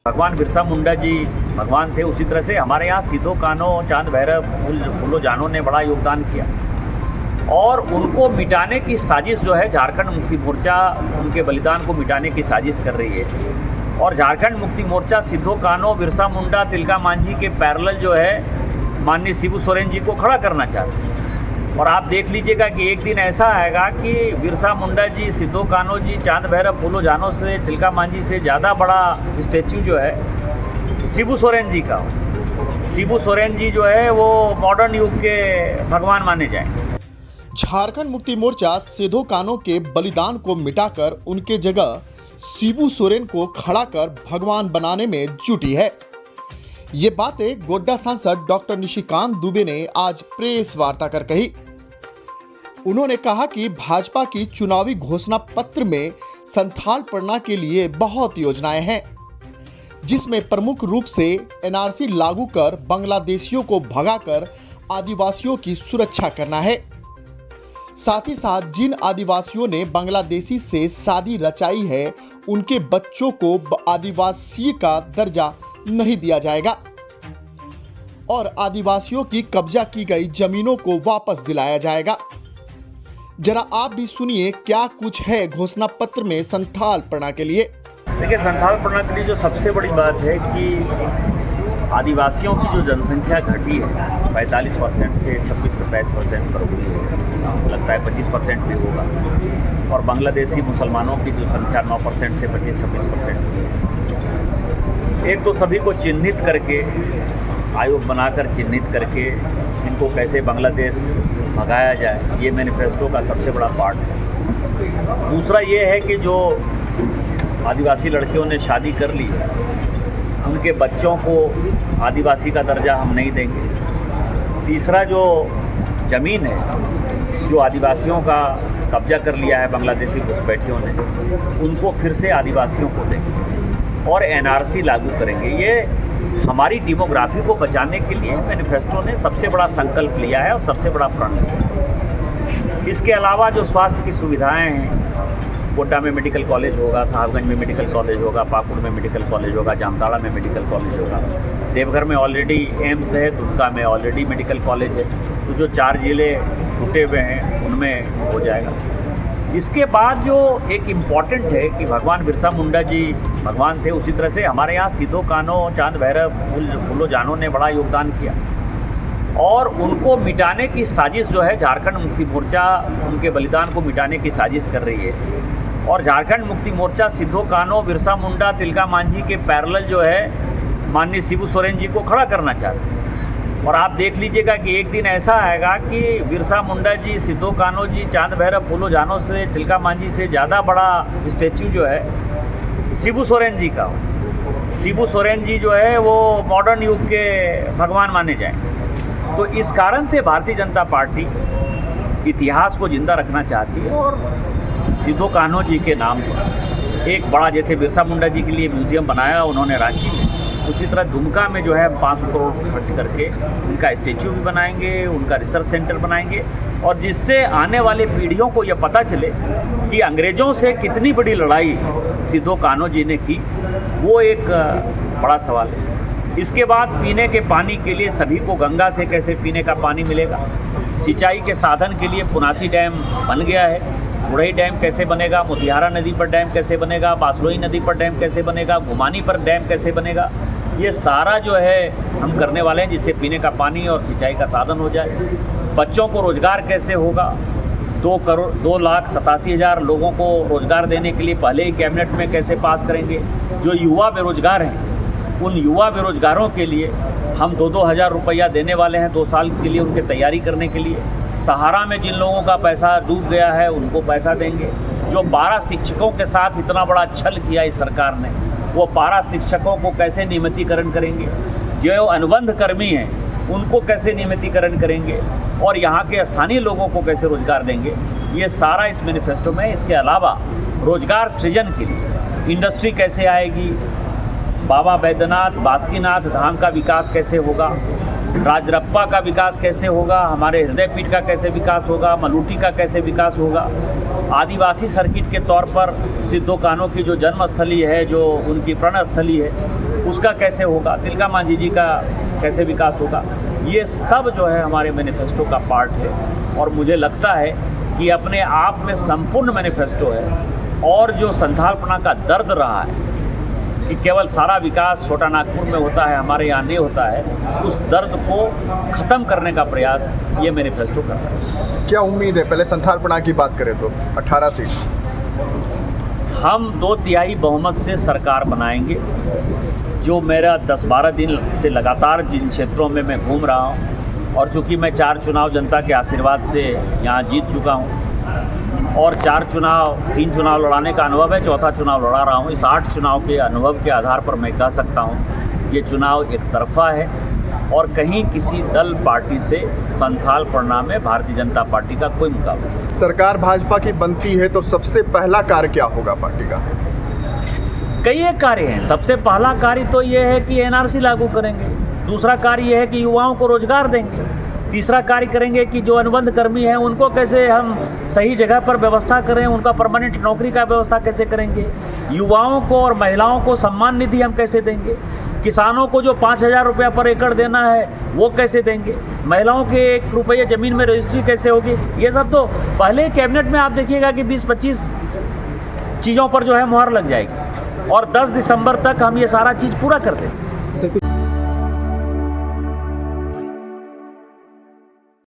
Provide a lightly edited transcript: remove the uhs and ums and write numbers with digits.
भगवान बिरसा मुंडा जी भगवान थे, उसी तरह से हमारे यहाँ सिद्धो कान्हो चांद भैरव फूलो जानों ने बड़ा योगदान किया और उनको मिटाने की साजिश जो है झारखंड मुक्ति मोर्चा उनके बलिदान को मिटाने की साजिश कर रही है। और झारखंड मुक्ति मोर्चा सिद्धो कान्हो बिरसा मुंडा तिलका मांझी के पैरेलल जो है माननीय शिबू सोरेन जी को खड़ा करना चाहते हैं। और आप देख लीजिएगा कि एक दिन ऐसा आएगा कि बिरसा मुंडा जी, सिद्धो कान्हो जी, चांद भैरव फूलो जानों से, तिलका मांझी से ज़्यादा बड़ा स्टैचू जो है शिबू सोरेन जी का हो। शिबू सोरेन जी जो है वो मॉडर्न युग के भगवान माने जाएंगे। झारखंड मुक्ति मोर्चा सिद्धो कान्हो के बलिदान को मिटाकर उनके जगह शिबू सोरेन को खड़ा कर भगवान बनाने में जुटी है। ये बातें गोड्डा सांसद डॉक्टर निशिकांत दुबे ने आज प्रेस वार्ता कर कही। उन्होंने कहा कि भाजपा की चुनावी घोषणा पत्र में संथाल पढ़ना के लिए बहुत योजनाएं हैं, जिसमें प्रमुख रूप से एनआरसी लागू कर बांग्लादेशियों को भगाकर आदिवासियों की सुरक्षा करना है। साथ ही साथ जिन आदिवासियों ने बांग्लादेशी से शादी रचाई है, उनके बच्चों को आदिवासी का दर्जा नहीं दिया जाएगा और आदिवासियों की कब्जा की गई जमीनों को वापस दिलाया जाएगा। जरा आप भी सुनिए क्या कुछ है घोषणा पत्र में संथाल पढ़ना के लिए। देखिए, संथाल पढ़ना के लिए जो सबसे बड़ी बात है कि आदिवासियों की जो जनसंख्या घटी है 45% से 26-27% पर हुई है, लगता है 25% भी होगा। और बांग्लादेशी मुसलमानों की जो संख्या 9% से 25-26% हुई है। एक तो सभी को चिन्हित करके, आयोग बनाकर चिन्हित करके इनको कैसे बांग्लादेश भगाया जाए, ये मैनिफेस्टो का सबसे बड़ा पार्ट है। दूसरा ये है कि जो आदिवासी लड़कियों ने शादी कर ली है, उनके बच्चों को आदिवासी का दर्जा हम नहीं देंगे। तीसरा जो ज़मीन है जो आदिवासियों का कब्जा कर लिया है बांग्लादेशी घुसपैठियों ने, उनको फिर से आदिवासियों को देंगे और एनआरसी लागू करेंगे। ये हमारी डेमोग्राफी को बचाने के लिए मैनिफेस्टो ने सबसे बड़ा संकल्प लिया है और सबसे बड़ा प्रण लिया है। इसके अलावा जो स्वास्थ्य की सुविधाएं हैं, गोड्डा में मेडिकल कॉलेज होगा, साहबगंज में मेडिकल कॉलेज होगा, पाकुड़ में मेडिकल कॉलेज होगा, जामताड़ा में मेडिकल कॉलेज होगा, देवघर में ऑलरेडी एम्स है, दुमका में ऑलरेडी मेडिकल कॉलेज है। तो जो 4 जिले छूटे हुए हैं उनमें हो जाएगा। इसके बाद जो एक इम्पॉर्टेंट है कि भगवान बिरसा मुंडा जी भगवान थे, उसी तरह से हमारे यहाँ सिद्धो कान्हो चांद भैरव फूलो जानों ने बड़ा योगदान किया और उनको मिटाने की साजिश जो है झारखंड मुक्ति मोर्चा उनके बलिदान को मिटाने की साजिश कर रही है। और झारखंड मुक्ति मोर्चा सिद्धो कान्हो बिरसा मुंडा तिलका मांझी के पैरेलल जो है माननीय शिबू सोरेन जी को खड़ा करना चाहते हैं। और आप देख लीजिएगा कि एक दिन ऐसा आएगा कि बिरसा मुंडा जी, सिद्धो कान्हो जी, चांद भैरव फूलो जानों से, तिलका मांझी से ज़्यादा बड़ा स्टैचू जो है शिबू सोरेन जी का हो। शिबू सोरेन जी जो है वो मॉडर्न युग के भगवान माने जाएंगे। तो इस कारण से भारतीय जनता पार्टी इतिहास को जिंदा रखना चाहती है और सिद्धो कान्हो जी के नाम पर एक बड़ा, जैसे बिरसा मुंडा जी के लिए म्यूज़ियम बनाया उन्होंने रांची में, उसी तरह दुमका में जो है 500 करोड़ खर्च करके उनका स्टैच्यू भी बनाएंगे, उनका रिसर्च सेंटर बनाएंगे और जिससे आने वाली पीढ़ियों को यह पता चले कि अंग्रेज़ों से कितनी बड़ी लड़ाई सिद्धो कान्हो जी ने की, वो एक बड़ा सवाल है। इसके बाद पीने के पानी के लिए सभी को गंगा से कैसे पीने का पानी मिलेगा, सिंचाई के साधन के लिए पुनासी डैम बन गया है, बुढ़ई डैम कैसे बनेगा, मोतिहारा नदी पर डैम कैसे बनेगा, बासलोई नदी पर डैम कैसे बनेगा, घुमानी पर डैम कैसे बनेगा, ये सारा जो है हम करने वाले हैं जिससे पीने का पानी और सिंचाई का साधन हो जाए। बच्चों को रोज़गार कैसे होगा, 2,87,000 लोगों को रोज़गार देने के लिए पहले ही कैबिनेट में कैसे पास करेंगे। जो युवा बेरोज़गार हैं, उन युवा बेरोज़गारों के लिए हम 2-2 हज़ार रुपया देने वाले हैं 2 साल के लिए उनकी तैयारी करने के लिए। सहारा में जिन लोगों का पैसा डूब गया है उनको पैसा देंगे। जो 12 शिक्षकों के साथ इतना बड़ा छल किया इस सरकार ने, वो 12 शिक्षकों को कैसे नियमितीकरण करेंगे, जो अनुबंध कर्मी हैं उनको कैसे नियमितीकरण करेंगे और यहाँ के स्थानीय लोगों को कैसे रोजगार देंगे, ये सारा इस मैनिफेस्टो में। इसके अलावा रोजगार सृजन के लिए इंडस्ट्री कैसे आएगी, बाबा बैद्यनाथ बासुकीनाथ धाम का विकास कैसे होगा, राजरप्पा का विकास कैसे होगा, हमारे हृदय पीठ का कैसे विकास होगा, मलूटी का कैसे विकास होगा, आदिवासी सर्किट के तौर पर सिद्धो कान्हो की जो जन्मस्थली है, जो उनकी प्रणस्थली है, उसका कैसे होगा, तिलका मांझी जी का कैसे विकास होगा, ये सब जो है हमारे मैनिफेस्टो का पार्ट है। और मुझे लगता है कि अपने आप में संपूर्ण मैनिफेस्टो है। और जो संथालपना का दर्द रहा है कि केवल सारा विकास छोटा नागपुर में होता है, हमारे यहाँ नहीं होता है, उस दर्द को ख़त्म करने का प्रयास ये मैनिफेस्टो कर रहा है। क्या उम्मीद है? पहले संथालपना की बात करें तो 18 सीट, हम 2/3 बहुमत से सरकार बनाएंगे। जो मेरा 10-12 दिन से लगातार जिन क्षेत्रों में मैं घूम रहा हूँ, और चूँकि मैं 4 चुनाव जनता के आशीर्वाद से यहाँ जीत चुका हूँ और 3 चुनाव लड़ाने का अनुभव है, चौथा चुनाव लड़ा रहा हूँ। इस 8 चुनाव के अनुभव के आधार पर मैं कह सकता हूँ ये चुनाव एक तरफा है और कहीं किसी दल पार्टी से संथालपना में भारतीय जनता पार्टी का कोई मुकाबला नहीं। सरकार भाजपा की बनती है तो सबसे पहला कार्य क्या होगा पार्टी का? कई एक कार्य हैं। सबसे पहला कार्य तो ये है कि एनआरसी लागू करेंगे। दूसरा कार्य ये है कि युवाओं को रोजगार देंगे। तीसरा कार्य करेंगे कि जो अनुबंध कर्मी हैं उनको कैसे हम सही जगह पर व्यवस्था करें, उनका परमानेंट नौकरी का व्यवस्था कैसे करेंगे। युवाओं को और महिलाओं को सम्मान निधि हम कैसे देंगे। किसानों को जो 5,000 रुपया पर एकड़ देना है वो कैसे देंगे। महिलाओं के 1 रुपये ज़मीन में रजिस्ट्री कैसे होगी। ये सब तो पहले कैबिनेट में आप देखिएगा कि 20-25 चीज़ों पर जो है मुहर लग जाएगी और 10 दिसंबर तक हम ये सारा चीज़ पूरा कर देंगे।